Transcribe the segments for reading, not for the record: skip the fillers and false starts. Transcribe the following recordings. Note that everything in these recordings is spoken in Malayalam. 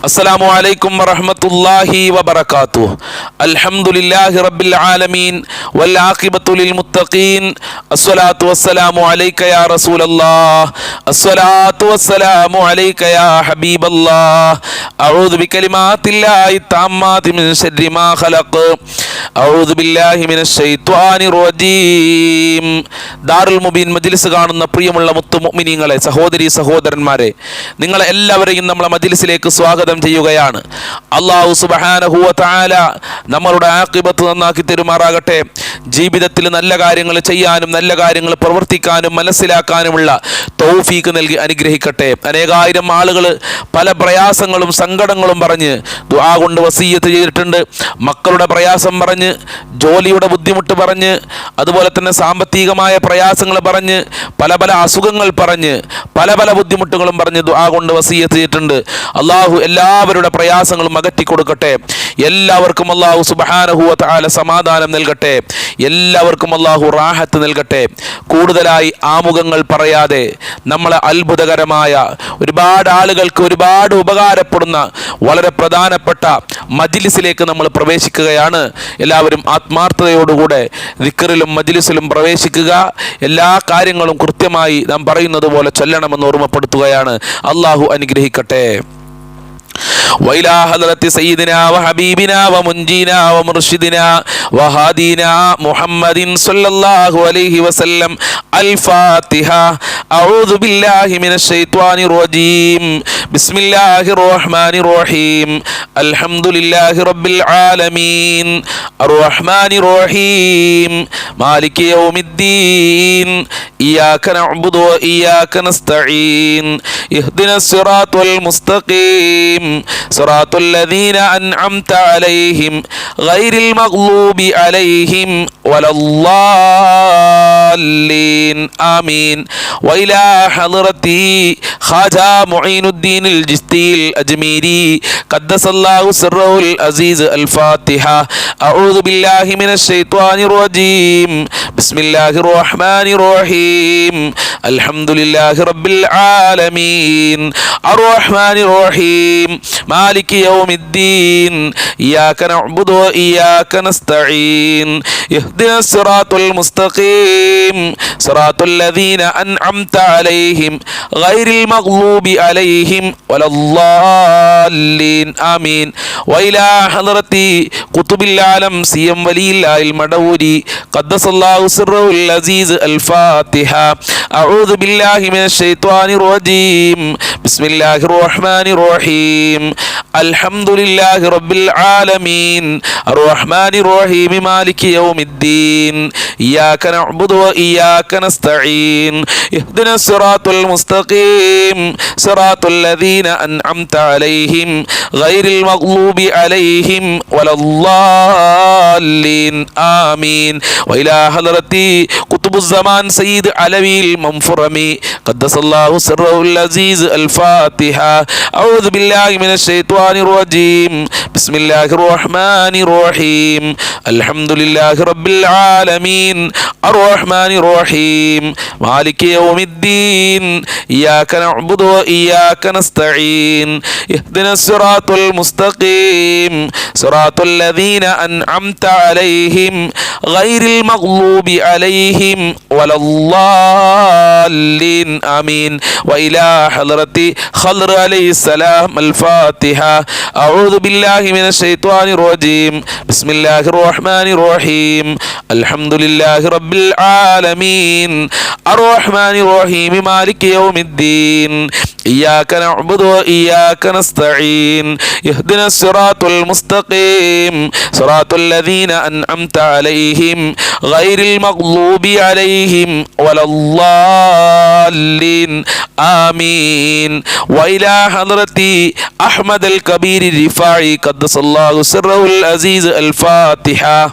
السلام عليكم ورحمة الله وبركاته. الحمد لله رب العالمين والعاقبة للمتقين. الصلاة والسلام عليك يا رسول الله. الصلاة والسلام عليك يا حبيب الله. أعوذ بكلمات الله التامات من شر ما خلق. أعوذ بالله من الشيطان الرجيم. ദാറുൽ മുബീൻ മജ്ലിസ് കാണുന്ന പ്രിയമുള്ള മുത്തുമുഅ്മിനീങ്ങളെ, സഹോദരി സഹോദരന്മാരെ, നിങ്ങളെ എല്ലാവരെയും നമ്മളെ മജ്ലിസിലേക്ക് സ്വാഗതം ചെയ്യുകയാണ്. അല്ലാഹു സുബ്ഹാനഹു വ തആല നമ്മളുടെ ആഖിബത്ത് നന്നാക്കി തരുമാറാകട്ടെ. ജീവിതത്തിൽ നല്ല കാര്യങ്ങൾ ചെയ്യാനും നല്ല കാര്യങ്ങൾ പ്രവർത്തിക്കാനും മനസ്സിലാക്കാനുമുള്ള തൗഫീക്ക് നൽകി അനുഗ്രഹിക്കട്ടെ. അനേകായിരം ആളുകൾ പല പ്രയാസങ്ങളും സങ്കടങ്ങളും പറഞ്ഞ് ദുആ കൊണ്ട് വസിയ്യത്ത് ചെയ്തിട്ടുണ്ട്. മക്കളുടെ പ്രയാസം പറഞ്ഞ്, ജോലിയുടെ ബുദ്ധിമുട്ട് പറഞ്ഞ്, അതുപോലെ തന്നെ സാമ്പത്തികമായ പ്രയാസങ്ങൾ പറഞ്ഞ്, പല പല അസുഖങ്ങൾ പറഞ്ഞ്, പല പല ബുദ്ധിമുട്ടുകളും പറഞ്ഞ് ദുആ കൊണ്ട് വസിയ്യത്ത് ചെയ്തിട്ടുണ്ട്. അള്ളാഹു എല്ലാവരുടെ പ്രയാസങ്ങളും അകറ്റി കൊടുക്കട്ടെ. എല്ലാവർക്കും അള്ളാഹു സുബ്ഹാനഹു വ തആല സമാധാനം നൽകട്ടെ. എല്ലാവർക്കും അള്ളാഹു റാഹത്ത് നൽകട്ടെ. കൂടുതലായി ആമുഖങ്ങൾ പറയാതെ നമ്മളെ അത്ഭുതകരമായ ഒരുപാട് ആളുകൾക്ക് ഒരുപാട് ഉപകാരപ്പെടുന്ന വളരെ പ്രധാനപ്പെട്ട മജ്ലിസിലേക്ക് നമ്മൾ പ്രവേശിക്കുകയാണ്. എല്ലാവരും ആത്മാർത്ഥതയോടുകൂടെ ദിക്റിലും മജ്ലിസിലും പ്രവേശിക്കുക. എല്ലാ കാര്യങ്ങളും കൃത്യമായി നാം പറയുന്നത് പോലെ ചൊല്ലണമെന്ന് ഓർമ്മപ്പെടുത്തുകയാണ്. അള്ളാഹു അനുഗ്രഹിക്കട്ടെ. وإلى حضرة سيدنا وحبيبنا ومنجينا ومرشدنا وهادينا محمد صلى الله عليه وسلم الفاتحة. أعوذ بالله من الشيطان الرجيم. بسم الله الرحمن الرحيم. الحمد لله رب العالمين الرحمن الرحيم مالك يوم الدين إياك نعبد وإياك نستعين اهدنا الصراط المستقيم صراط الذين أنعمت عليهم غير المغضوب عليهم ولا الضالين آمين. وإلى حضرتي خواجة معين الدين الجستي الأجميري قدس الله سره العزيز الفاتحة. أعوذ بالله من الشيطان الرجيم. بسم الله الرحمن الرحيم. الحمد لله رب العالمين الرحمن الرحيم مالك يوم الدين إياك نعبد وإياك نستعين اهدنا الصراط المستقيم صراط الذين أنعمت عليهم غير المغضوب عليهم ولا الضالين آمين. وإلى حضرة قطب العالم سيم ولي الله المدوري قدس الله سره العزيز الفاتحة. أعوذ بالله من الشيطان الرجيم. بسم الله الرحمن الرحيم. الحمد لله رب العالمين الرحمن الرحيم مالك يوم الدين إياك نعبد وإياك نستعين اهدنا الصراط المستقيم صراط الذين أنعمت عليهم غير المغضوب عليهم ولا الضالين آمين. وإلى حضرة قطب الزمان سيد علوي المنفرمي قدس الله سره العزيز الفاتحة. أعوذ بالله من الشيطان الرجيم. بسم الله الرحمن الرحيم. الحمد لله رب العالمين الرحمن الرحيم مالك يوم الدين إياك نعبد وإياك نستعين اهدنا الصراط المستقيم صراط الذين أنعمت عليهم غير المغضوب عليهم ولا الضالين آمين. وإلى حضرة خضر عليه السلام الفاتحة. أعوذ بالله من الشيطان الرجيم. بسم الله الرحمن الرحيم. الحمد لله رب العالمين الرحمن الرحيم مالك يوم الدين إياك نعبد وإياك نستعين اهدنا الصراط المستقيم صراط الذين أنعمت عليهم غير المغضوب عليهم ولا الضالين آمين. وإلى حضرة أحمد الكبير الرفاعي قدس الله سره العزيز الفاتحة.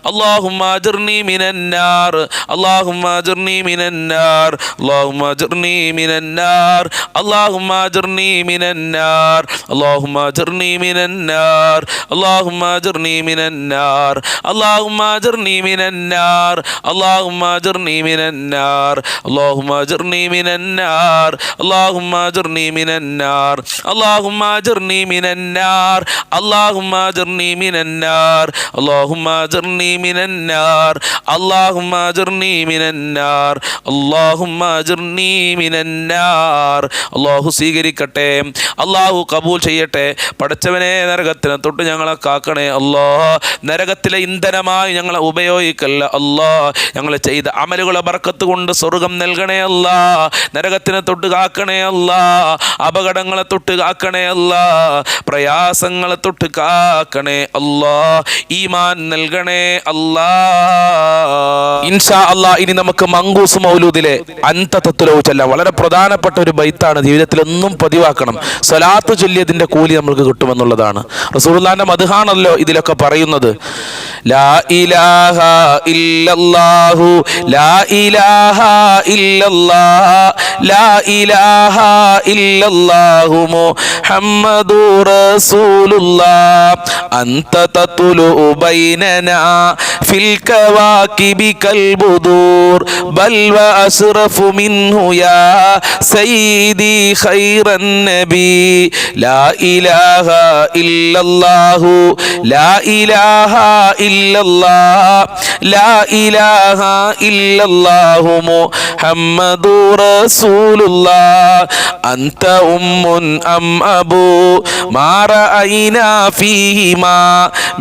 اللهم أجرني من النار اللهم أجرني من النار اللهم أجرني من النار اللهم أجرني من النار اللهم أجرني من النار اللهم أجرني من النار اللهم أجرني من النار اللهم أجرني من النار اللهم أجرني من النار اللهم أجرني من النار اللهم أجرني من النار اللهم أجرني من النار اللهم أجرني من النار اللهم أجرني من النار اللهم أجرني من النار അല്ലാഹു സ്വീകരിക്കട്ടെ, അല്ലാഹു കബൂൽ ചെയ്യട്ടെ. പടച്ചവനെ, നരകത്തിനെ തൊട്ട് ഞങ്ങളെ കാക്കണേ അല്ലാ. നരകത്തിലെ ഇന്ധനമായി ഞങ്ങളെ ഉപയോഗിക്കല്ല അല്ലാ. ഞങ്ങൾ ചെയ്ത അമലുകളെ ബർക്കത്ത് കൊണ്ട് സ്വർഗം നൽകണേ അല്ലാ. നരകത്തിനെ തൊട്ട് കാക്കണേ അല്ലാ. അപകടങ്ങളെ തൊട്ട് കാക്കണേ അല്ലാ. പ്രയാസങ്ങളെ തൊട്ട് കാക്കണേ അല്ലാ. ഈമാൻ നൽകണേ അല്ലാ. ഇൻഷാ അല്ലാ, ഇനി നമുക്ക് മങ്കൂസ് മൗലൂദിലെ അൻത തത്ലു ചൊല്ലാം. വളരെ പ്രധാനപ്പെട്ട ഒരു ബൈത്താണ്, ജീവിതത്തിൽ ഒന്നും പതിവാക്കണം. സ്വലാത്ത് ചൊല്ലിയതിന്റെ കൂലി നമ്മൾക്ക് കിട്ടുമെന്നുള്ളതാണ്. റസൂലുള്ളാഹിന്റെ മദ്ഹാണല്ലോ ഇതിലൊക്കെ പറയുന്നത്. ലാ ഇലാഹ ഇല്ലല്ലാഹു ലാ ഇലാഹ ഇല്ലല്ലാഹ് ലാ ഇലാഹ ഇല്ലല്ലാഹു മുഹമ്മദുർ റസൂലുള്ളാഹ് അൻത തത്ലു ബൈനനാ ഫിൽ കവാകിബി കൽ ബുദൂർ ബൽ വ അസ്റഫു മിൻഹു യാ സയ്യിദി ഖൈറൻ നബി ലാ ഇലാഹ ഇല്ലല്ലാഹു ലാ ഇലാഹ ഇല്ലല്ലാഹ് ലാ ഇലാഹ ഇല്ലല്ലാഹു മുഹമ്മദുർ റസൂലുള്ളാഹ് അൻത ഉമ്മുൻ അം അബൂ മാ റഅയ്നാ ഫീഹിമാ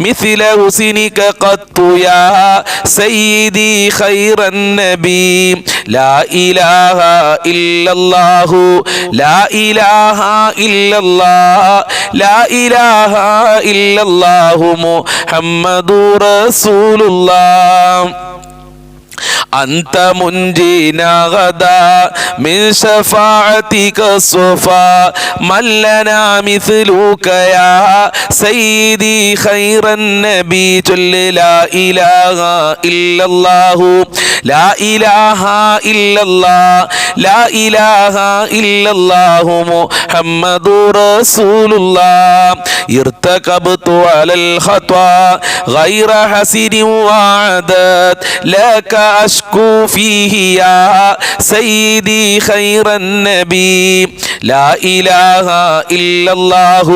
മിസ്ല ഹുസ്നിക ഖത്തു യാ സയ്യിദി ഖൈറൻ നബി ലാ ഇലാഹ ഇല്ലല്ലാഹു ലാ ഇലാഹ ഇല്ലല്ലാഹ് ലാ ഇലാഹ ഇല്ലല്ലാഹു മുഹമ്മദുർ റസൂലുള്ളാഹ് أنت منجينا غدا من شفاعتك الصفا من لنا مثلك يا سيدي خير النبي جل لا إله إلا الله لا إله إلا الله لا إله إلا الله محمد رسول الله ارتكبت على الخطا غير حسن وعدد لك أشكو فيه يا سيدي خير النبي لا إله إلا الله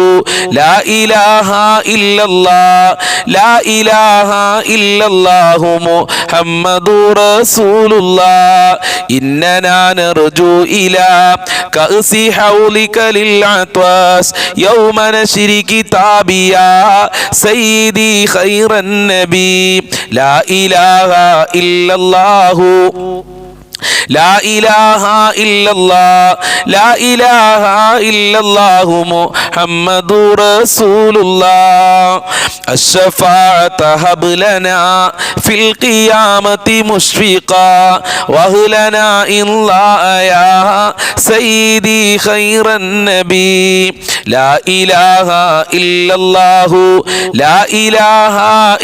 لا إله إلا الله لا إله إلا الله محمد رسول الله إننا نرجو إلى كأس حولك للعطاس يوم نشر كتابي يا سيدي خير النبي لا إله إلا الله لا إله إلا الله لا إله إلا الله محمد رسول الله الشفاعة هب لنا في القيامة مشفقا وهلنا إن الله يا سيدي خير النبي لا إله إلا الله لا إله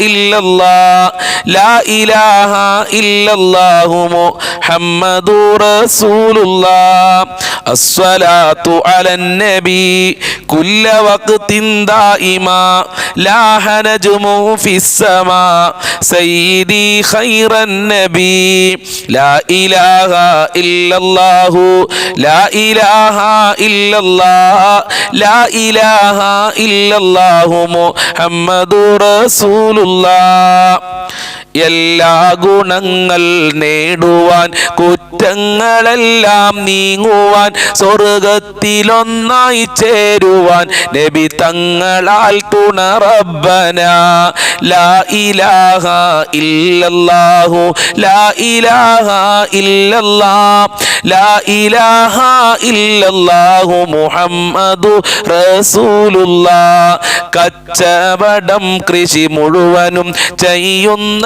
إلا الله لا إله إلا الله محمد رسول الله الصلاة على النبي كل وقت دائما لاح نجم في السماء سيدي خير النبي لا إله إلا الله لا إله إلا الله لا إله إلا الله محمد رسول الله എല്ലാ ഗുണങ്ങൾ നേടുവാൻ കുറ്റങ്ങളെല്ലാം നീങ്ങുവാൻ സ്വർഗത്തിലൊന്നായി ചേരുവാൻ നബി തങ്ങളാൽ തുണ റബ്ബന ലാ ഇലാഹ ഇല്ലല്ലാഹു ലാ ഇലാഹ ഇല്ലല്ലാഹ് ലാ ഇലാഹ ഇല്ലല്ലാഹു മുഹമ്മദു റസൂലുള്ളാഹ് കച്ചവടം കൃഷി മുഴുവനും ചെയ്യുന്ന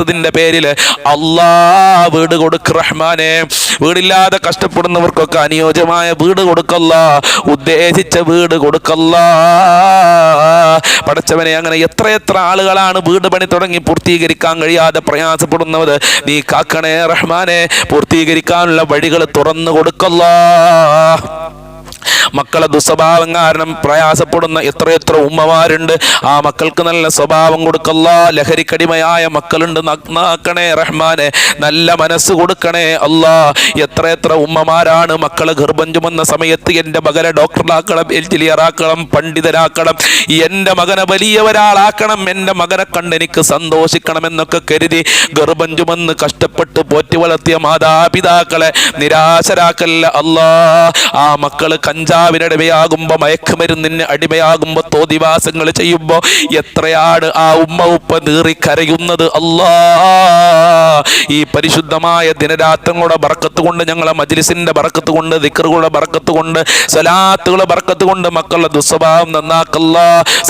വീടില്ലാത്തതിന്റെ പേരിൽ അല്ലാ വീട് കൊടുക്ക് റഹ്മാനെ. വീടില്ലാതെ കഷ്ടപ്പെടുന്നവർക്കൊക്കെ അനുയോജ്യമായ വീട് കൊടുക്കല്ല, ഉദ്ദേശിച്ച വീട് കൊടുക്കല്ല പടച്ചവനെ. അങ്ങനെ എത്രയെത്ര ആളുകളാണ് വീട് പണി തുടങ്ങി പൂർത്തീകരിക്കാൻ കഴിയാതെ പ്രയാസപ്പെടുന്നത്. നീ കാക്കണേ റഹ്മാനെ, പൂർത്തീകരിക്കാനുള്ള വഴികൾ തുറന്നു കൊടുക്കല്ല. മക്കളെ ദുസ്വഭാവം കാരണം പ്രയാസപ്പെടുന്ന എത്രയെത്ര ഉമ്മമാരുണ്ട്. ആ മക്കൾക്ക് നല്ല സ്വഭാവം കൊടുക്കല്ല. ലഹരിക്കടിമയായ മക്കളുണ്ട്, നന്നാക്കണേ റഹ്മാനെ, നല്ല മനസ്സ് കൊടുക്കണേ അല്ലാ. എത്രയെത്ര ഉമ്മമാരാണ് മക്കളെ ഗർഭം ചുമന്ന സമയത്ത് എൻ്റെ മകനെ ഡോക്ടറാക്കണം, എഞ്ചിനീയറാക്കണം, പണ്ഡിതരാക്കണം, എൻ്റെ മകനെ വലിയവരാളാക്കണം, എൻ്റെ മകനെ കണ്ട് എനിക്ക് സന്തോഷിക്കണം എന്നൊക്കെ കരുതി ഗർഭം ചുമന്ന് കഷ്ടപ്പെട്ട് പോറ്റി വളർത്തിയ മാതാപിതാക്കളെ നിരാശരാക്കല്ല അല്ലാ. ആ മക്കള് കഞ്ചാവിനടിമയാകുമ്പോ, മയക്കുമരുന്നിന് അടിമയാകുമ്പോ, തോന്നിവാസങ്ങൾ ചെയ്യുമ്പോ എത്രയാണ് ആ ഉമ്മ ഉപ്പ നീറിക്കരയുന്നത് അല്ലാ. ഈ പരിശുദ്ധമായ ദിനരാത്രങ്ങളുടെ ബർക്കത്ത് കൊണ്ട്, ഞങ്ങളെ മജ്ലിസിന്റെ ബർക്കത്ത് കൊണ്ട്, ദിക്റുകളുടെ ബർക്കത്ത് കൊണ്ട്, സ്വലാത്തുകളുടെ ബർക്കത്ത് കൊണ്ട് മക്കളുടെ ദുസ്വഭാവം നന്നാക്കല്ല,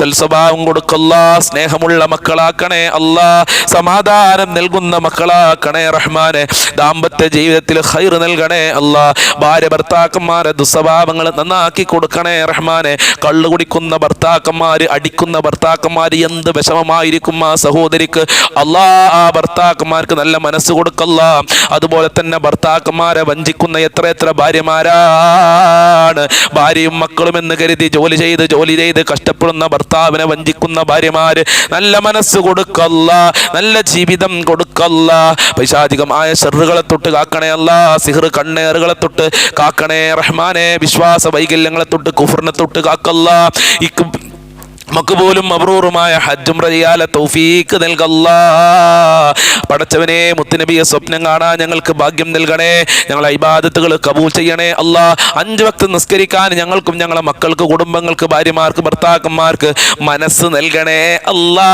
സൽസ്വഭാവം കൊടുക്കല്ല, സ്നേഹമുള്ള മക്കളാക്കണേ അല്ലാ, സമാധാനം നൽകുന്ന മക്കളാക്കണേ റഹ്മാനെ. ദാമ്പത്യ ജീവിതത്തിൽ ഖൈർ നൽകണേ അല്ലാ. ഭാര്യ ഭർത്താക്കന്മാരെ ദുസ്വഭാവങ്ങൾ നന്നാക്കി കൊടുക്കണേ റഹ്മാനെ. കള്ളു കുടിക്കുന്ന ഭർത്താക്കന്മാര്, അടിക്കുന്ന ഭർത്താക്കന്മാര് എന്ത് വിഷമമായിരിക്കും ആ സഹോദരിക്ക്. അല്ലാ ആ ഭർത്താക്കന്മാർക്ക് നല്ല മനസ്സ് കൊടുക്കല്ല. അതുപോലെ തന്നെ ഭർത്താക്കന്മാരെ വഞ്ചിക്കുന്ന എത്ര ഭാര്യമാരാണ്. ഭാര്യയും മക്കളും എന്ന് കരുതി ജോലി ചെയ്ത് കഷ്ടപ്പെടുന്ന ഭർത്താവിനെ വഞ്ചിക്കുന്ന ഭാര്യമാര്, നല്ല മനസ്സ് കൊടുക്കല്ല, നല്ല ജീവിതം കൊടുക്കല്ല. പൈശാചികമായ ശർറുകളെ തൊട്ട് കാക്കണേ അല്ലാ. സിഹ്ർ കണ്ണേറുകളെ തൊട്ട് കാക്കണേ റഹ്മാനെ. വിശ്വാസ വൈകല്യങ്ങളെ തൊട്ട്, കുഫറിനെ തൊട്ട് കാക്കല്ല. നമുക്ക് പോലും മബ്റൂറുമായ ഹജ്ജും ചെയ്യാല തൗഫീക്ക് നൽകല്ലാ. പടച്ചവനെ, മുത്തുനബിയെ സ്വപ്നം കാണാൻ ഞങ്ങൾക്ക് ഭാഗ്യം നൽകണേ. ഞങ്ങളെ ഇബാദത്തുകൾ കബൂൽ ചെയ്യണേ അല്ലാ. 5 വക്ത് നിസ്കരിക്കാൻ ഞങ്ങൾക്കും ഞങ്ങളെ മക്കൾക്ക്, കുടുംബങ്ങൾക്ക്, ഭാര്യമാർക്ക്, ഭർത്താക്കന്മാർക്ക് മനസ്സ് നൽകണേ അല്ലാ.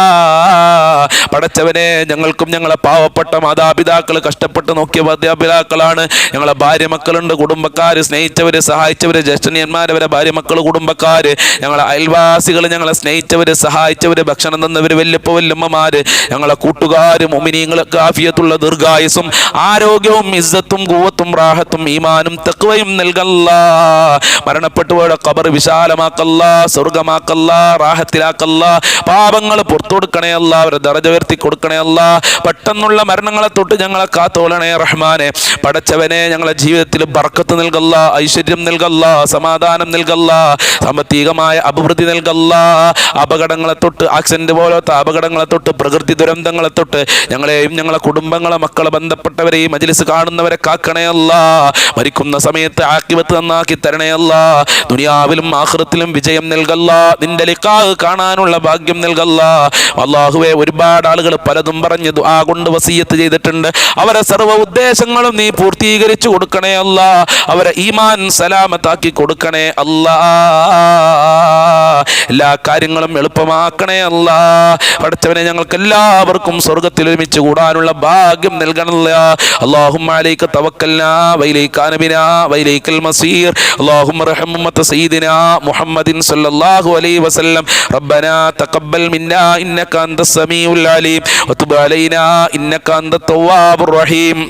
പടച്ചവനെ, ഞങ്ങൾക്കും ഞങ്ങളെ പാവപ്പെട്ട മാതാപിതാക്കൾ കഷ്ടപ്പെട്ട് നോക്കിയ മാതാപിതാക്കളാണ്. ഞങ്ങളെ ഭാര്യ മക്കളുണ്ട്, കുടുംബക്കാര്, സ്നേഹിച്ചവര്, സഹായിച്ചവര്, ജ്യേഷ്ഠന്മാരവരെ ഭാര്യ മക്കൾ, കുടുംബക്കാര്, ഞങ്ങളെ അയൽവാസികൾ, ഞങ്ങളെ സ്നേഹിച്ചവര്, സഹായിച്ചവര്, ഭക്ഷണം തന്നവര്, വല്യപ്പ വല്യമ്മമാര്, ഞങ്ങളെ കൂട്ടുകാര്, മുഅ്മിനീങ്ങൾക്ക് ആഫിയത്തുള്ള ദീർഘായുസ്സും ആരോഗ്യവും ഇസ്സത്തും ഖുവത്തും റാഹത്തും ഈമാനും തഖ്വയും നൽകല്ലാ. മരണപ്പെട്ടുപോയ ഖബർ വിശാലമാക്കല്ല, സ്വർഗമാക്കല്ല, റാഹത്തിലാക്കല്ല. പാപങ്ങൾ പുറത്തു കൊടുക്കണേ അല്ല, അവരെ ദറജ ഉയർത്തി കൊടുക്കണേ അല്ല. പെട്ടെന്നുള്ള മരണങ്ങളെ തൊട്ട് ഞങ്ങളെ കാത്തോളണേ റഹ്മാനെ. പടച്ചവനെ, ഞങ്ങളെ ജീവിതത്തിൽ ബർക്കത്ത് നൽകല്ല, ഐശ്വര്യം നൽകല്ല, സമാധാനം നൽകല്ല, സാമ്പത്തികമായ അഭിവൃദ്ധി നൽകല്ല. അപകടങ്ങളെ തൊട്ട്, ആക്സിഡന്റ് പോലത്തെ അപകടങ്ങളെ തൊട്ട്, പ്രകൃതി ദുരന്തങ്ങളെ തൊട്ട് ഞങ്ങളെയും ഞങ്ങളെ കുടുംബങ്ങളെ, മക്കളെ, ബന്ധപ്പെട്ടവരെയും മജ്ലിസ് കാണുന്നവരെ കാക്കണേ അല്ലാ. മരിക്കുന്ന സമയത്ത് ആഖിബത്ത് നന്നാക്കി തരണേ അല്ലാ. ദുനിയാവിലും ആഖിറത്തിലും വിജയം നൽകല്ല, നിന്റെ ലിഖാഹ് കാണാനുള്ള ഭാഗ്യം നൽകല്ല. അല്ലാഹുവേ, ഒരുപാട് ആളുകൾ പലതും പറഞ്ഞ് ദുആ കൊണ്ട് വസിയത്ത് ചെയ്തിട്ടുണ്ട്. അവരെ സർവ്വ ഉദ്ദേശങ്ങളും നീ പൂർത്തീകരിച്ചു കൊടുക്കണേ അല്ലാ. അവരെ ഈമാൻ സലാമത്താക്കി കൊടുക്കണേ അല്ലാ. എല്ലാ കാര്യങ്ങളും എളുപ്പമാക്കണേ അല്ലാ. പടച്ചവനെ, ഞങ്ങൾക്ക് എല്ലാവർക്കും സ്വർഗ്ഗത്തിൽ ഒരുമിച്ച് കൂടാനുള്ള ഭാഗ്യം നൽകണമല്ലാ. അല്ലാഹുമ്മ അലൈക തവക്കൽനാ വഇലൈക അനബിനാ വഇലൈകൽ മസീർ. അല്ലാഹുമ്മ റഹം ഉമ്മത സയ്യിദിനാ മുഹമ്മദിൻ സല്ലല്ലാഹു അലൈഹി വസല്ലം. റബ്ബനാ തഖബ്ബൽ മിന്നാ ഇന്നക അൻതസ് സമീഉൽ അലീം വതുബ് അലൈനാ ഇന്നക അൻതത് തവ്വാബുർ റഹീം.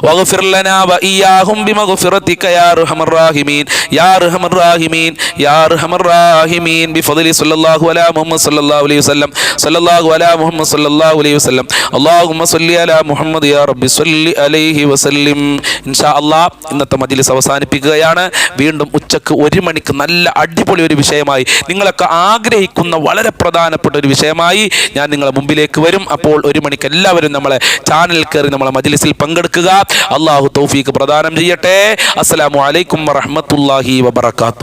واغفر لنا وإياهم بمغفرتك يا أرحم الراحمين يا أرحم الراحمين يا أرحم الراحمين بفضل صلى الله على محمد صلى الله عليه وسلم صلى الله على محمد صلى الله عليه وسلم اللهم صل على محمد يا رب صل عليه وسلم. ഇൻഷാ അല്ലാഹ് ഇന്നത്തെ മജ്ലിസ് അവസാനിപ്പിക്കുകയാണ്. വീണ്ടും ഉച്ചക്ക് 1 മണിക്ക് നല്ല അടിപൊളി ഒരു വിഷയമായി, നിങ്ങളൊക്കെ ആഗ്രഹിക്കുന്ന വളരെ പ്രധാനപ്പെട്ട ഒരു വിഷയമായി ഞാൻ നിങ്ങളെ മുമ്പിലേക്ക് വരും. അപ്പോൾ 1 മണിക്ക് എല്ലാവരും നമ്മളെ ചാനലിൽ കയറി നമ്മളെ മജ്ലിസിൽ പങ്കെടുക്കുക. അല്ലാഹു തൗഫീഖ് പ്രദാനം ചെയ്യട്ടെ. അസ്സലാമു അലൈക്കും വറഹ്മത്തുള്ളാഹി വബറകാതുഹു.